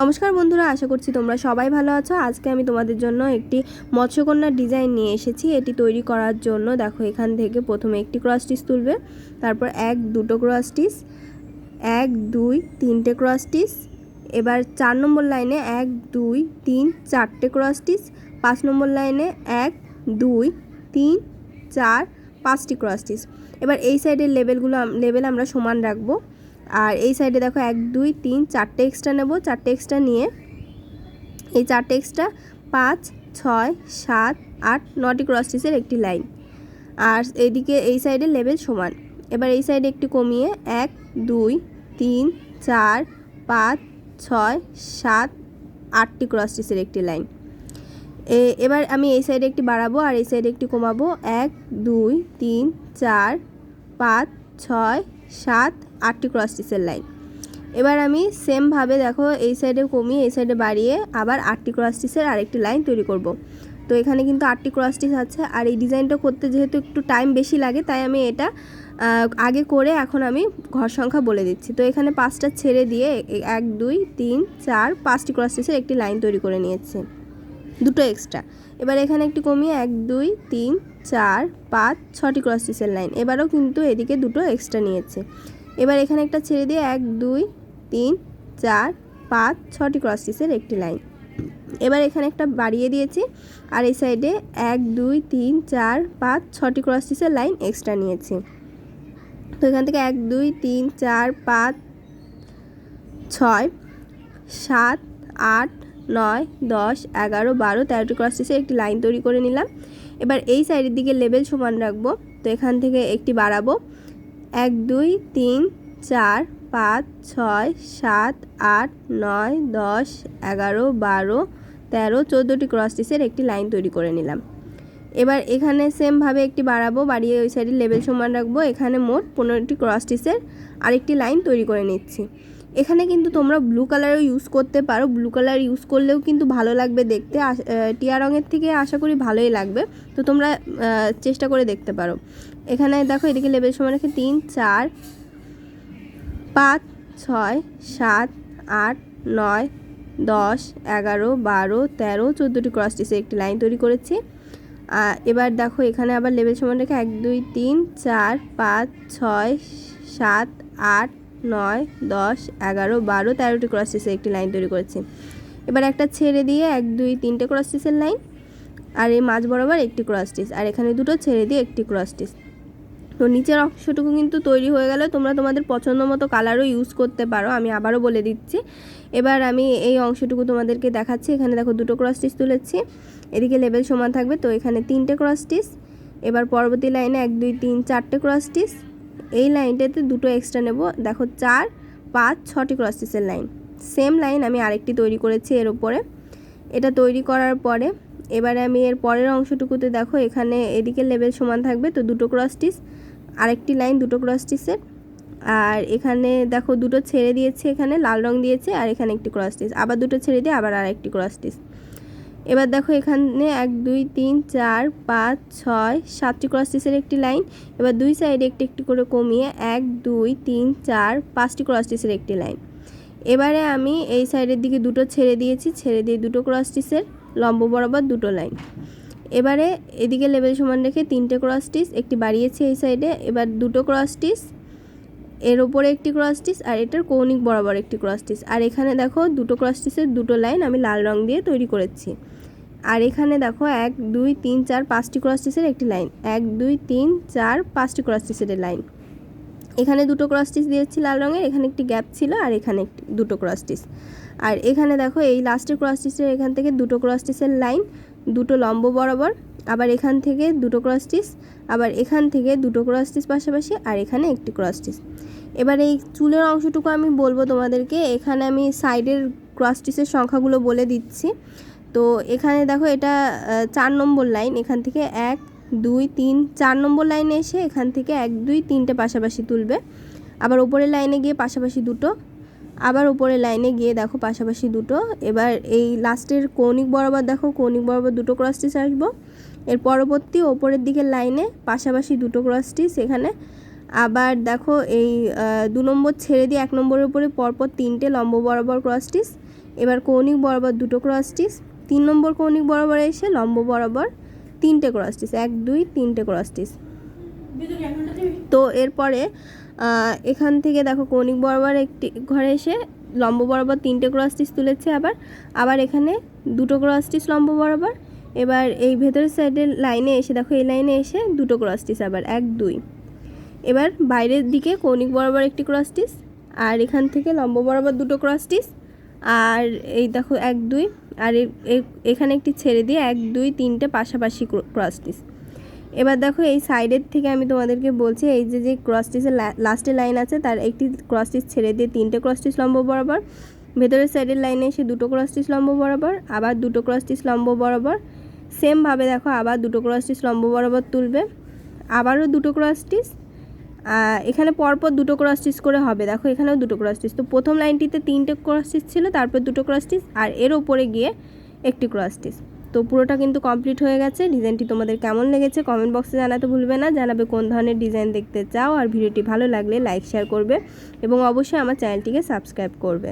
নমস্কার বন্ধুরা, আশা করছি তোমরা সবাই ভালো আছো। আজকে আমি তোমাদের জন্য একটি মৎস্যকন্যার ডিজাইন নিয়ে এসেছি। এটি তৈরি করার জন্য দেখো, এখান থেকে প্রথমে একটি ক্রস স্টিচ তুলবে, তারপর দুটো ক্রস স্টিচ, 1 2 3টে ক্রস স্টিচ। এবার 4 নম্বর লাইনে 1 2 3 4টে ক্রস স্টিচ, 5 নম্বর লাইনে 1 2 3 4 5টি ক্রস স্টিচ। এবার এই সাইডের লেবেল আমরা সমান রাখবো। আর এই সাইডে দেখো 1 2 3 4টে এক্সট্রা নেব। 4টে এক্সট্রা নিয়ে এই 4টে এক্সট্রা 5 6 7 8 9টি ক্রস স্টিচের একটি লাইন। আর এইদিকে এই সাইডে লেবেল সমান। এবার এই সাইডে একটু কমিয়ে 1 2 3 4 5 6 7 8টি ক্রস স্টিচের একটি লাইন। এবার আমি এই সাইডে একটি বাড়াবো আর এই সাইডে একটি কমাবো। 1 2 3 4 5 6 7 8টি ক্রস স্টিচের লাইন। এবার আমি সেমভাবে দেখো, এই সাইডে কমিয়ে এই সাইডে বাড়িয়ে আবার 8টি ক্রস স্টিচের আরেকটি লাইন তৈরি করব। তো এখানে কিন্তু 8টি ক্রস স্টিচ আছে। আর এই ডিজাইনটা করতে যেহেতু একটু টাইম বেশি লাগে, তাই আমি এটা আগে করে এখন আমি ঘর সংখ্যা বলে দিচ্ছি। তো এখানে 5টা ছেড়ে দিয়ে 1 2 3 4 5টি ক্রস স্টিচের একটি লাইন তৈরি করে নিয়েছি, দুটো এক্সট্রা। এবার এখানে একটি কমিয়ে 1 2 3 4 5 6টি ক্রস স্টিচের লাইন। এবারও কিন্তু এদিকে দুটো এক্সট্রা নিয়েছে। এবার এখানে একটা ছেড়ে দিয়ে 1 2 3 4 5 6টি ক্রস স্টিচের একটি লাইন। এবার এখানে একটা বাড়িয়ে দিয়েছি আর এই সাইডে 1 2 3 4 5 6টি ক্রস স্টিচের লাইন এক্সট্রা নিয়েছি। তো এখান থেকে 1 2 3 4 5 6 7 8 9 10 11 12 13টি ক্রস স্টিচের একটি লাইন তৈরি করে নিলাম। এবার এই সাইডের দিকে লেবেল সমান রাখবো। তো এখান থেকে একটি বাড়াবো। 1 2 3 4 5 6 7 8 9 10 11 12 13 14টি ক্রস স্টিচের একটি লাইন তৈরি করে নিলাম। এবার এখানে সেমভাবে একটি বাড়াবো, বাড়িয়ে ওই সাইডে লেবেল সমান রাখবো। এখানে মোট 15টি ক্রস স্টিচের আরেকটি লাইন তৈরি করে নিচ্ছি। এখানে কিন্তু তোমরা ব্লু কালারও ইউজ করতে পারো। ব্লু কালার ইউজ করলেও কিন্তু ভালো লাগবে দেখতে। টিয়া রঙের থেকে আশা করি ভালোই লাগবে। তো তোমরা চেষ্টা করে দেখতে পারো। এখানে দেখো, এদিকে লেবেল সমান রেখে 3 4 5 6 7 8 9 10 11 12 13 14টি ক্রস স্টিচের একটি লাইন তৈরি করেছি। এবার দেখো, এখানে আবার লেবেল সমান রেখে 1 2 3 4 5 6 7 8 9 10 11 12 13টি ক্রস স্টিচের একটি লাইন তৈরি করেছি। এবার একটা ছেড়ে দিয়ে 1 2 3টে ক্রস স্টিচের লাইন আর এই মাঝ বরাবর একটি ক্রস স্টিচ, আর এখানে দুটো ছেড়ে দিয়ে একটি ক্রস স্টিচ। তো নিচের অংশটুকু কিন্তু তৈরি হয়ে গেল। তোমরা তোমাদের পছন্দ মতো কালারও ইউজ করতে পারো, আমি আবারও বলে দিচ্ছি। এবার আমি এই অংশটুকু তোমাদেরকে দেখাচ্ছি। এখানে দেখো, দুটো ক্রস স্টিচ তুলেছি, এদিকে লেবেল সমান থাকবে। তো এখানে 3টে ক্রস স্টিচ। এবার পরবর্তী লাইনে 1 2 3 4টে ক্রস স্টিচ। এই লাইনটাতে দুটো এক্সট্রা নেব। দেখো 4 5 6টি ক্রস স্টিচের লাইন। সেম লাইন আমি আরেকটি তৈরি করেছি এর উপরে। এটা তৈরি করার পরে এবারে আমি এর পরের অংশটুকুতে দেখো, এখানে এদিকে লেবেল সমান থাকবে। তো দুটো ক্রস স্টিচ, আরেকটি লাইন দুটো ক্রস স্টিচের। আর এখানে দেখো, দুটো ছেড়ে দিয়েছে, এখানে লাল রং দিয়েছে, আর এখানে একটি ক্রস স্টিচ, আবার দুটো ছেড়ে দিয়ে আবার আরেকটি ক্রস স্টিচ। এবার দেখো, এখানে 1 2 3 4 5 6 7টি ক্রস স্টিচের একটি লাইন। এবার দুই সাইডে একটি একটি করে কমিয়ে 1 2 3 4 5টি ক্রস স্টিচের একটি লাইন। এবারে আমি এই সাইডের দিকে দুটো ছেড়ে দিয়েছি, ছেড়ে দিয়ে দুটো ক্রস স্টিচের লম্ব বরাবর দুটো লাইন। এবারে এদিকে লেবেল সমান রেখে 3টে ক্রস স্টিচ, একটি বাড়িয়েছি এই সাইডে। এবার দুটো ক্রস স্টিচ, এর ওপরে একটি ক্রস স্টিচ, আর এটার কৌণিক বরাবর একটি ক্রস স্টিচ। আর এখানে দেখো, দুটো ক্রস স্টিচের দুটো লাইন আমি লাল রং দিয়ে তৈরি করেছি। আর এখানে দেখো 1 2 3 4 5টি ক্রস স্টিচের একটি লাইন। 1 2 3 4 5টি ক্রস স্টিচের লাইন। এখানে দুটো ক্রস স্টিচ দিয়েছি লাল রঙের, এখানে একটি গ্যাপ ছিল, আর এখানে দুটো ক্রস স্টিচ। আর এখানে দেখো, এই লাস্টের ক্রস স্টিচের এখান থেকে দুটো ক্রস স্টিচের লাইন, দুটো লম্ব বরাবর। আবার এখান থেকে দুটো ক্রস স্টিচ, আবার এখান থেকে দুটো ক্রস স্টিচ পাশাপাশি, আর এখানে একটি ক্রস স্টিচ। এবার এই চুলের অংশটুকু আমি বলবো তোমাদেরকে। এখানে আমি সাইডের ক্রস স্টিচের সংখ্যাগুলো বলে দিচ্ছি। তো এখানে দেখো, এটা 4 নম্বর লাইন। এখান থেকে 1 2 3 4 নম্বর লাইনে এসে এখান থেকে 1 2 3টে পাশাপাশি তুলবে। আবার উপরের লাইনে গিয়ে পাশাপাশি দুটো, আবার উপরের লাইনে গিয়ে দেখো পাশাপাশি দুটো। এবার এই লাস্টের কৌণিক বরাবর দেখো, কৌণিক বরাবর দুটো ক্রস স্টিচ আসবো। এর পরবর্তী ওপরের দিকের লাইনে পাশাপাশি দুটো ক্রস স্টিচ এখানে। আবার দেখো, এই 2 নম্বর ছেড়ে দিয়ে 1 নম্বরের উপরে পরপর 3টে লম্ব বরাবর ক্রস স্টিচ। এবার কৌণিক বরাবর দুটো ক্রস স্টিচ, 3 নম্বর কৌণিক বরাবর এসে লম্ব বরাবর 3টে ক্রস স্টিচ, 1 2 3টে ক্রস স্টিচ। তো এরপরে এখান থেকে দেখো কৌণিক বরাবর একটি ঘরে এসে লম্ব বরাবর 3টে ক্রস স্টিচ তুলেছে, আবার এখানে দুটো ক্রস স্টিচ লম্ব বরাবর। এবার এই ভেতরের সাইডের লাইনে এসে দেখো এই লাইনে এসে দুটো ক্রস স্টিচ, আবার 1 2। এবার বাইরের দিকে কৌণিক বরাবর একটি ক্রস স্টিচ, আর এখান থেকে লম্ব বরাবর দুটো ক্রস স্টিচ, আর এই দেখো 1 2, আর এখানে একটি ছেড়ে দিয়ে 1 2 3টে পাশাপাশি ক্রস স্টিচ। এবার দেখো এই সাইডের থেকে আমি তোমাদেরকে বলছি, এই যে ক্রস স্টিচের লাস্টের লাইন আছে তার একটি ক্রস স্টিচ ছেড়ে দিয়ে 3টে ক্রস স্টিচ লম্ব বরাবর, ভেতরের সাইডের লাইনে এসে দুটো ক্রস স্টিচ লম্ব বরাবর, আবার দুটো ক্রস স্টিচ লম্ব বরাবর। সেমভাবে দেখো আবার দুটো ক্রস স্টিচ লম্ব বরাবর তুলবে, আবারও দুটো ক্রস স্টিচ, এখানে পরপর দুটো ক্রস স্টিচ করে হবে। দেখো এখানেও দুটো ক্রস স্টিচ। তো প্রথম লাইনটিতে 3টে ক্রস স্টিচ ছিল, তারপর দুটো ক্রস স্টিচ, আর এর ওপরে গিয়ে একটি ক্রস স্টিচ। তো পুরোটা কিন্তু কমপ্লিট হয়ে গেছে। ডিজাইনটি তোমাদের কেমন লেগেছে কমেন্ট বক্সে জানাতে ভুলবে না, জানাবে কোন ধরনের ডিজাইন দেখতে চাও, আর ভিডিওটি ভালো লাগলে লাইক শেয়ার করবে এবং অবশ্যই আমার চ্যানেলটিকে সাবস্ক্রাইব করবে।